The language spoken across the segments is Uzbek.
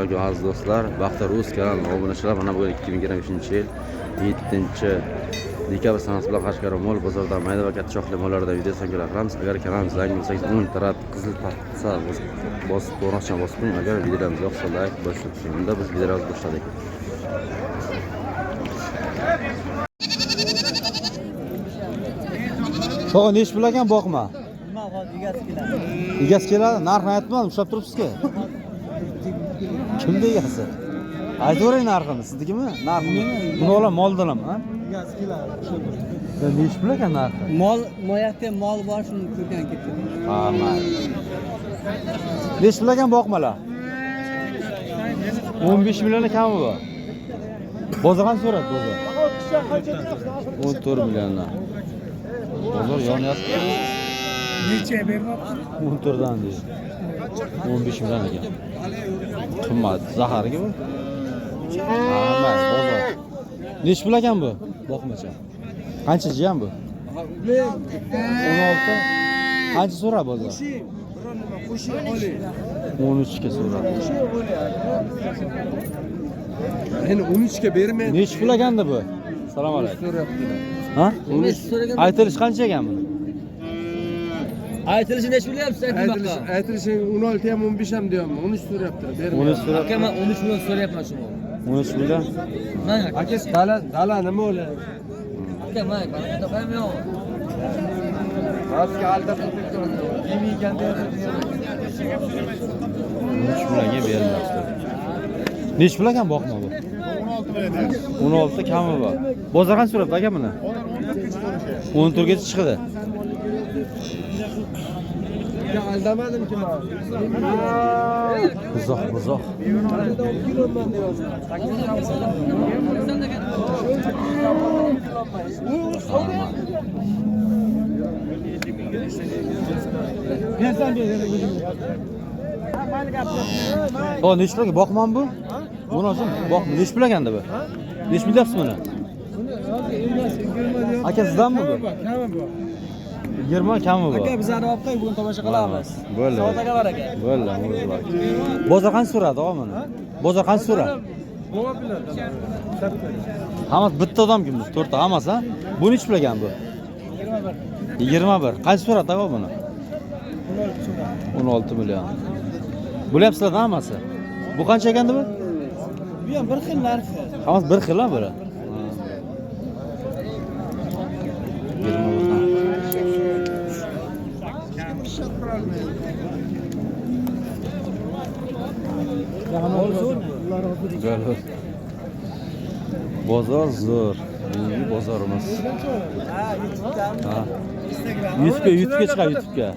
Assalomu aziz do'stlar, Baxtiyor Uz kanalining obunachilar, mana bugun 2025-yil 7-dekabr sanasi bilan Qashqadaryo mol bozorida mayda va katta shoxli mollardan video sanaklar qilamiz. Agar kanalimizga yangi bo'lsangiz 10 tarat qizil paxta bosib qo'ng'iroqchani bosib qo'ying. Agar videolarimiz yoqsa like bosib qo'ying. Unda biz videolarimizni boshladik. To'g'ri, nechi pul ekan boqma? Egasi keladi. Narxini aytmadim, ushlab turibsiz-ku. Kimda egasi? Aytavering narxini, siznikimi? Narxini. Buni olam moldanam, ha? Egasi keladi. Nechi pul ekan narxi? Moyaqda mol bor, shuni ko'rgan ketdi. Ha, mayli. Nechi pul ekan boqmalar? 15 million kami bor. Bozordan so'rab, bozor. 14 milliondan. Bozor yonyapti. Necha beryapsiz? 14 dan deydi. 15 million ekan. Qimmat, zaharga bu. Ha, mayli, bozor. Nechi pul ekan bu? Boqmacha. Qancha jiyan bu? 16. Qancha so'ra bozor? 13 ga so'ra. Endi 13 ga bermaydi. Nechi pul ekanda bu? Assalomu alaykum. Ha? Aytilish qancha ekan buni? Aytilishi nechi bo'lyapsiz aytmoqqa? Aytilishi 16 ham 15 ham deyapman. 13 so'rayaptilar. 13 so'ra. Aka men 13 million so'rayapman shuni. 13 million. Men Aka dala nima bo'ladi? aka men qanaqa ham yo'q. Rasga aldatib turibdi. Yemaganda 13 millionga berilmoqda. Nechi pul ekan boqma bu? 16 kami bor. Bozordan so'rabdi aka buni. 14 gacha chiqdi. aldamadim kim o? Buzoq. O nechi pulga boqmam bu? Buni olsin, boqma. Nechi pul ekanda bu? Nechi pul deyapsiz buni? Aka sizdanmi bu? 20 kami bu. Aka bizlarni olib qo'y, bugun tomosha qilamiz. Bo'ldi. Savdoga bor aka. Bo'ldi. Bozor qancha so'radi og'a buni? Bozor qancha so'radi? Hammasi bitta odam kimmiz? 4 ta hammasi, ha? Bu nechi pul ekan bu? 21. Qancha so'radi og'a buni? 16 million. Bo'lyapsizlar hammasi. Bu qancha ekanda bu? Bu ham bir xil narxi. Hammasi bir xil-a bular. 20 Bozor zo'r. Bizning bozorimiz. Ha, YouTube'dan. Ha. YouTube'ga chiqar YouTube'ga.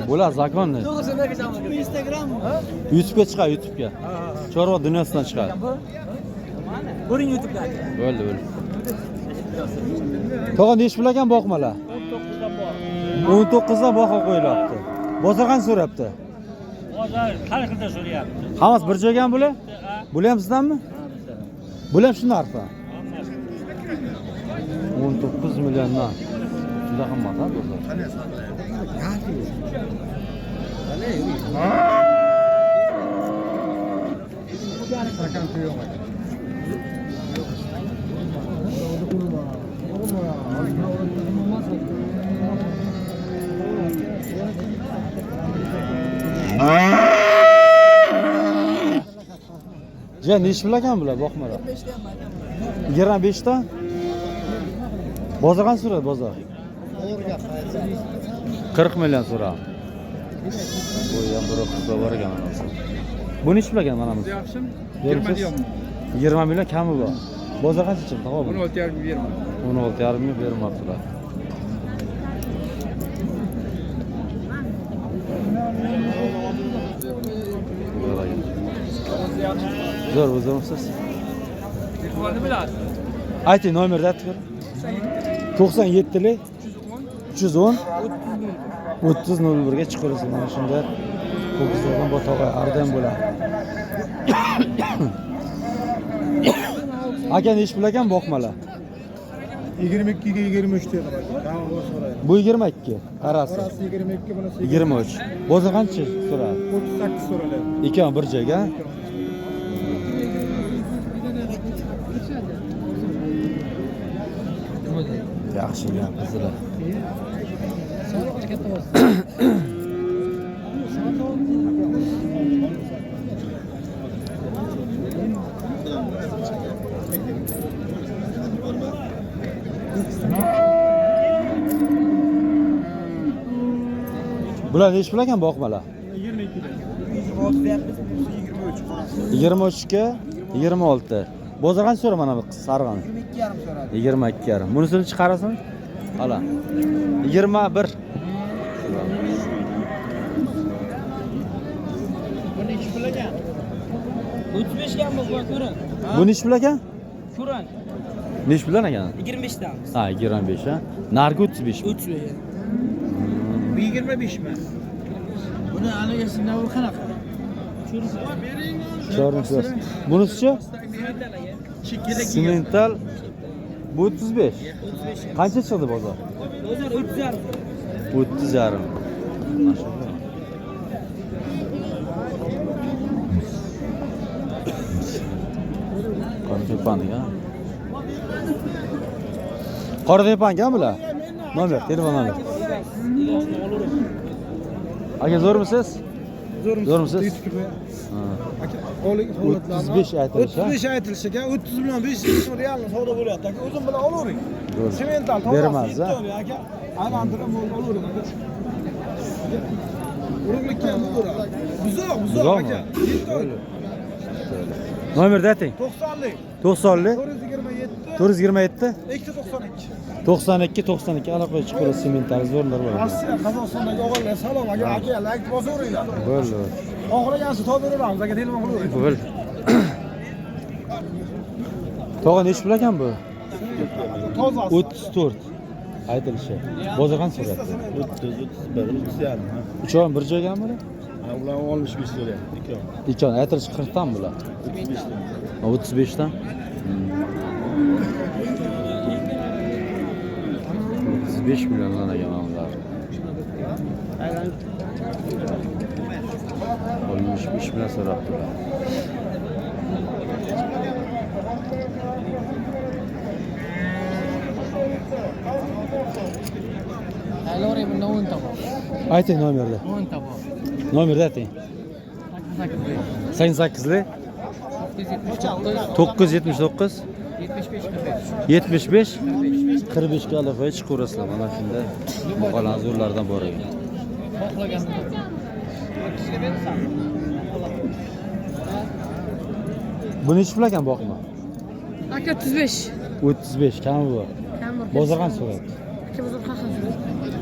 Bular zakonni. Instagram. YouTube'ga chiqar YouTube'ga. Chorva dunyosidan chiqar. Ko'ring YouTube'dan. Bo'ldi. Tog'a nechi pul ekan boqmalar? 19 dan boqa qo'yilyapti. Bozor qancha so'rayapti? Bozor har xilda so'rayapti. Hammasi bir joyga bular? Bular ham sizdanmi? Bular ham shu narxda. 19 milliondan. Juda qimmat ha bozor. Ja, nechi pul ekan bular boqmalar? 25 ta. Bozor qancha so'radi bozor? 40 million so'radi. Bu ham bir qizga bor ekan mana. Bu nechi pul ekan mana bu? 20 million kami bor. Bozor qancha chiqdi? 16,5 berma. 16,5 ming bermoqdilar. Zo'r o'zimsiz. Telefonini bilasiz. Ayting, nomerni aytib. 97 lik 310 3001 ga chiqarasiz. Mana shunda ho'kizlardan botog'a ardam bo'ladi. Aka nechi pul ekan boqmalar? 22 ga 23 dedi bak. Tamam o so'raydi. Bu 22. Qarasi. Burası 22, bunisi 23. Bo'za qancha so'radi? 38 so'raladi. Ikkovi bir joyga. Yaxshi gap qizlar. Bular nechi pul ekan boqmalar? 23 ga 26. Bozor qancha so'ra mana bu sarg'ani? 22,5 so'radi. 22,5. Bunisini chiqarasan? Hala. 21. Buni ish pul ekan. 35 ga bu ko'ring. Bu nechi pul ekan? Ko'ring. Nechi pul ekan? 25 dan. Ha, 25 ha. Nargi 35. 35. Bu 25 mi? Buni anagasini navri qanaqa? Ko'rinsa. Bunisi-chi? Simental. Bu 35. Qancha chiqdi bozor? Bozor 30,5. 30,5. Maşallah. Qora ha. Qora tepangan bular. Nomer, telefon nomer. Aka zo'rmisiz? Zo'rmisiz? Ha. Aka, qo'ling holatlarni 35 aytilishi. 35 aytilishi ekan, 30 bilan 5 realni savdo bo'lyapti aka. O'zim bilan olavering. Zo'r. Semental Beramiz, ha? aka. Aylantirib olavering aka. Urug'likka ham bo'ladi. Buzoq aka. Nomerni ayting. 90lik. 90lik 427 427 292. 92 aloqa chiqib semental zo'rlar bor. Rossiya, Qozog'istondagi o'g'illar salom aka, akalar, aytib bosaveringlar. Bo'ldi. Oxirigansi to'ldiramiz aka, telefon qilavering. Bo'ldi. Tog'a nechi pul ekan bu? Tozasi. 34 aytilishi. Bozor qancha so'rayapti? 30, 31, 30,5. Uchovun bir joygan bular? Ular 65 so'rayapti. Ikkov aytilishi 40 dan bular. 35 dan. 35 milliondan ekan bular. 65 million so'rabdilar. Alori bundan 10 ta bor. Ayting nomerni. 10 ta bor. Nomerni ayting. 88lik 979 75 45 ga aloqaga chiqaverasizlar. Mana shunda muqolan zo'rlardan bor ekan. Bu nechi pul ekan boqma? Aka 35. 35 kam bu. Bozor qancha so'rayapti? Aka bozor qancha?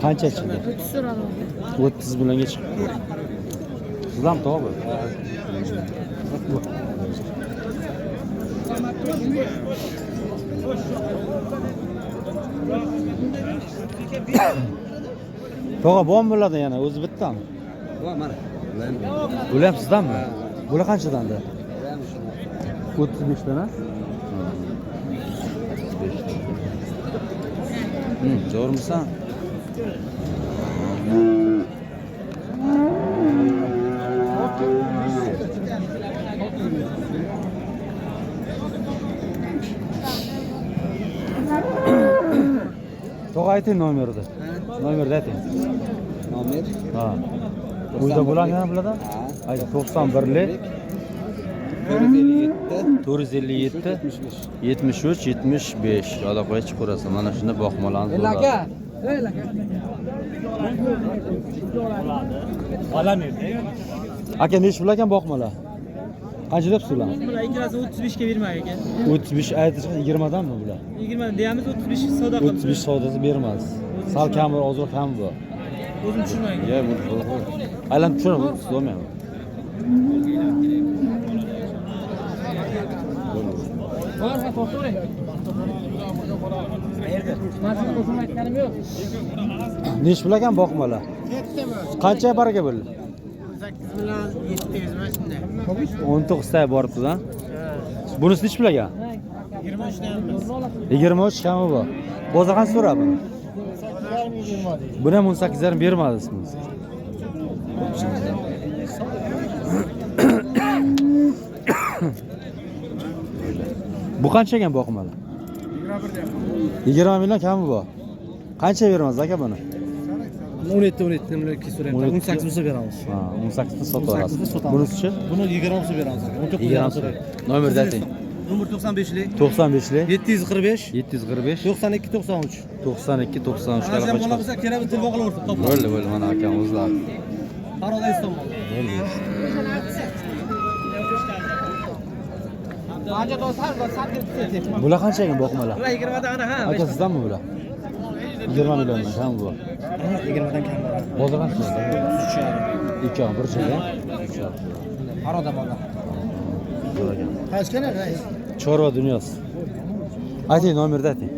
Qancha chiqdi? 30 so'radi. 30 bilanga chiqdi. Sizlar to'g'ri. To'g'ri bom bo'ladi yana o'zi bittami? Va mana. Bular ham sizdanmi? Bular qanchadanda? 35 dan ha? 35. Zo'rmisan? To'g'ri ayting nomerni. Nomerni ayting. Nomer Ha. Uyda bo'langan bulardan? Ayting 91lik 457 73 75 aloqaga chiqaverasiz. Mana shunda boqmalarni Aka. Ola nerede? Aka nechi pul ekan boqmalar? Qancha debsizlar? Bular ikkalasi 35 ga bermay ekan. 35 aytish 20 danmi bular? 20 deyamiz 35 savdo qilib. 35 savdosi bermas. Sal kamroq, ozroq ham bu. O'zim tushunmayman. Ya bu. Aylanib tushiraman, so'mayman. Borsa to'xtavering. Mazmun qo'shim aytganim yo'q. Nechi pul ekan boqmalar? Qancha baraka bo'ldi? 8 million 700 mana shunday. 19 ta boribdi-da. Bunisi nechi pul ekan? 23 kami bu. Bozor qancha so'rab buni? Buni ham 18,5 bermadingiz. Bu qancha ekan boqmali? 20 million kami bu. Qancha beramiz aka buni? 17 million so'rayapti. 18 bo'lsa beramiz. Ha, 18 ta sotib olasiz. Bunisi-chi? Buni 20 bo'lsa beramiz. 19 20 so'raydi. Nomerni ayting. Nomer 95lik 95lik 745 745 92 93. 92 93 Hozir qanaqa bola bo'lsa kerak telefon qilaverib topib. Bo'ldi, mana akam o'zlari. Paradise tomon. Bular qancha ekan boqmalar? Bular 20 dan ha. Aka sizdanmi bular? 20 milliondan kam bu. 20 dan kam. Bozor qancha? 3,5. 2 bir chega. Paroda bola. Qaysi rais? Chorva dunyosi. Ayting nomerni ayting.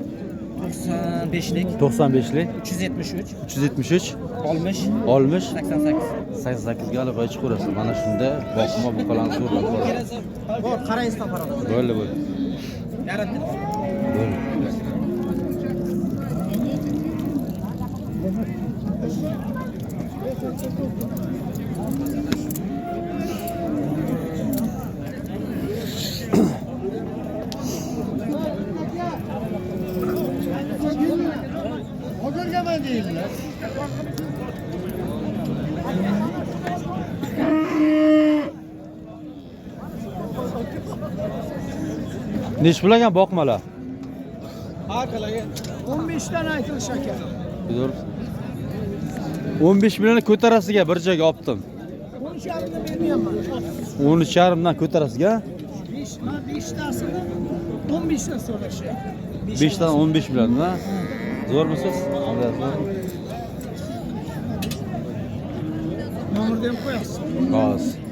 95lik 95lik 373 373 60 60 88. 88 ga olib chiqaverasiz. Mana shunda boqma buqalarni so'rab ko'rasiz. Bor, qaraysiz paroda. Bo'ldi. Yaratdi. Bo'ldi. Nech pul ekan boqmalar? Akalarga 15 dan aytilish ekan. 15 million ko'tarasiga bir joyga olibdim. 13,5 dan bermayapman. 13,5 dan ko'tarasiga 5 tasini 15 dan so'rashyapti. 5 dan 15 million, ha? Zo'rmisiz? Qanday zo'r? Nomerni ham qo'yasiz. Hozir.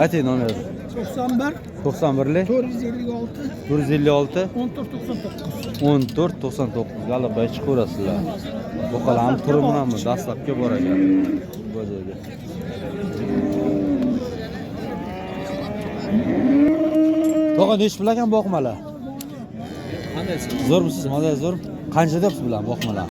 Ayting nomerni. 91 91lik 456 456 1499. 1499 galib bay chiqaverasizlar. Bu qalam turibmanmi? Dastlabga bor ekan. Bu joyga. To'g'a nech pul ekan boqmalar? Qandaysiz? Zo'rmisiz? Mazay zo'r. Qancha debsiz bilan boqmalar?